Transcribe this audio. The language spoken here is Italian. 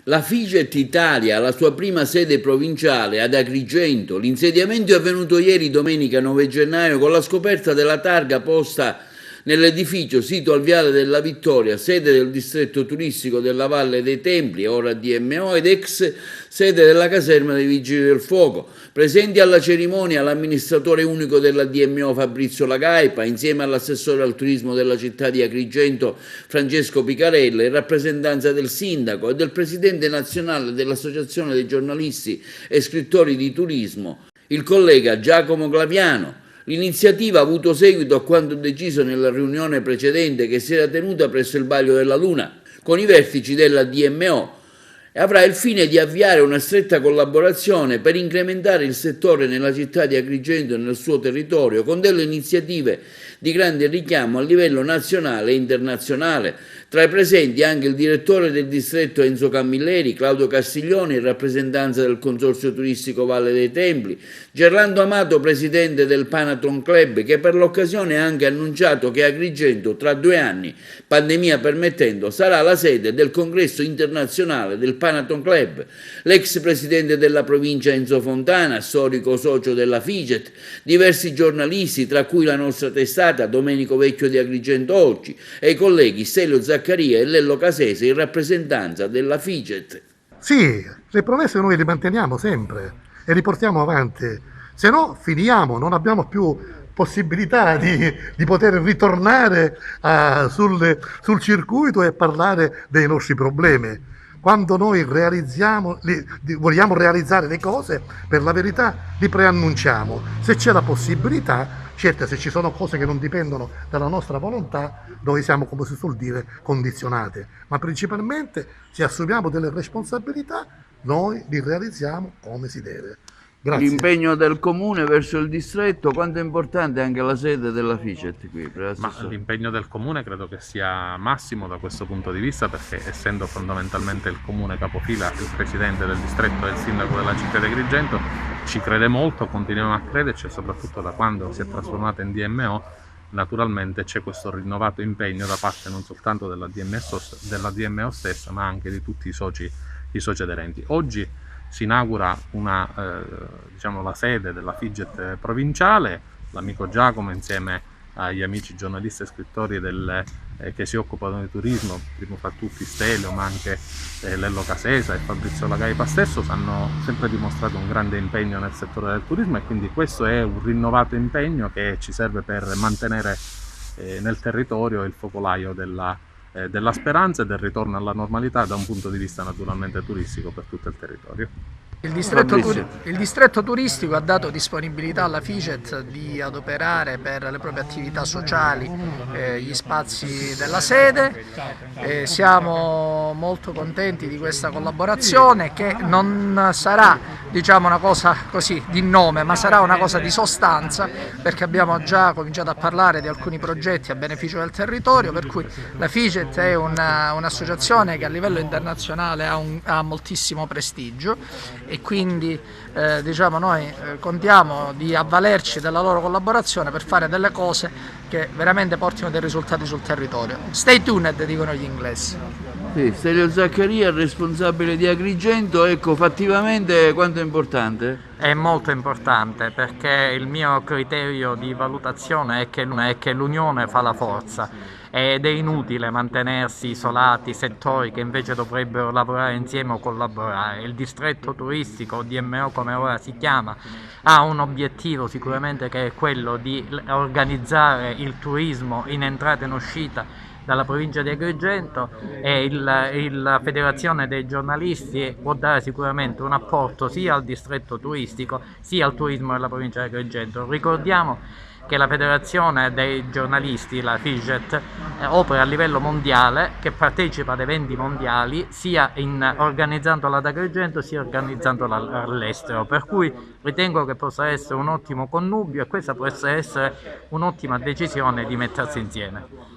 La Figet Italia ha la sua prima sede provinciale ad Agrigento. L'insediamento è avvenuto ieri, domenica 9 gennaio, con la scoperta della targa posta nell'edificio sito al Viale della Vittoria, sede del distretto turistico della Valle dei Templi, ora DMO, ed ex sede della caserma dei Vigili del Fuoco. Presenti alla cerimonia l'amministratore unico della DMO Fabrizio Lagaipa, insieme all'assessore al turismo della città di Agrigento Francesco Picarella, in rappresentanza del sindaco e del presidente nazionale dell'Associazione dei giornalisti e scrittori di turismo, il collega Giacomo Claviano. L'iniziativa ha avuto seguito a quanto deciso nella riunione precedente che si era tenuta presso il Baglio della Luna con i vertici della DMO e avrà il fine di avviare una stretta collaborazione per incrementare il settore nella città di Agrigento e nel suo territorio con delle iniziative di grande richiamo a livello nazionale e internazionale. Tra i presenti anche il direttore del distretto Enzo Camilleri, Claudio Castiglioni in rappresentanza del Consorzio Turistico Valle dei Templi, Gerlando Amato, presidente del Panaton Club, che per l'occasione ha anche annunciato che Agrigento tra 2 anni, pandemia permettendo, sarà la sede del congresso internazionale del Panaton Club, l'ex presidente della provincia Enzo Fontana, storico socio della Figet, diversi giornalisti, tra cui la nostra testata Domenico Vecchio di Agrigento Oggi, e i colleghi Stelio Zaccaria e Lello Casese in rappresentanza della Figet. Sì, le promesse noi le manteniamo sempre e li portiamo avanti, se no finiamo, non abbiamo più possibilità di poter ritornare sul circuito e parlare dei nostri problemi. Quando noi vogliamo realizzare le cose, per la verità li preannunciamo. Se c'è la possibilità, certo, se ci sono cose che non dipendono dalla nostra volontà, noi siamo, come si suol dire, condizionati. Ma principalmente, se assumiamo delle responsabilità, noi li realizziamo come si deve. Grazie. L'impegno del comune verso il distretto, quanto è importante anche la sede della Figet qui? Ma l'impegno del comune credo che sia massimo da questo punto di vista, perché essendo fondamentalmente il comune capofila, il presidente del distretto e il sindaco della città di Agrigento, ci crede molto, continuiamo a crederci, e soprattutto da quando si è trasformata in DMO naturalmente c'è questo rinnovato impegno da parte non soltanto della DMO stessa, ma anche di tutti i soci aderenti. Oggi si inaugura la sede della Figet provinciale. L'amico Giacomo, insieme agli amici giornalisti e scrittori che si occupano di turismo, primo fra tutti Stelio, ma anche Lello Casesa e Fabrizio Lagaipa stesso, hanno sempre dimostrato un grande impegno nel settore del turismo, e quindi questo è un rinnovato impegno che ci serve per mantenere nel territorio il focolaio della speranza e del ritorno alla normalità da un punto di vista naturalmente turistico per tutto il territorio. Il distretto turistico ha dato disponibilità alla Figet di adoperare per le proprie attività sociali gli spazi della sede. Siamo molto contenti di questa collaborazione, che non sarà una cosa così di nome, ma sarà una cosa di sostanza, perché abbiamo già cominciato a parlare di alcuni progetti a beneficio del territorio, per cui la Figet è un'associazione che a livello internazionale ha moltissimo prestigio, e quindi noi contiamo di avvalerci della loro collaborazione per fare delle cose che veramente portino dei risultati sul territorio. Stay tuned, dicono gli inglesi. Sì, Stelio Zaccaria, responsabile di Agrigento, ecco, fattivamente quanto è importante? È molto importante, perché il mio criterio di valutazione è che l'unione fa la forza, ed è inutile mantenersi isolati settori che invece dovrebbero lavorare insieme o collaborare. Il distretto turistico, DMO come ora si chiama, ha un obiettivo sicuramente, che è quello di organizzare il turismo in entrata e in uscita dalla provincia di Agrigento, e la Federazione dei giornalisti può dare sicuramente un apporto sia al distretto turistico sia al turismo della provincia di Agrigento. Ricordiamo che la Federazione dei giornalisti, la Figet, opera a livello mondiale, che partecipa ad eventi mondiali sia organizzandola ad Agrigento sia organizzandola all'estero, per cui ritengo che possa essere un ottimo connubio, e questa può essere un'ottima decisione di mettersi insieme.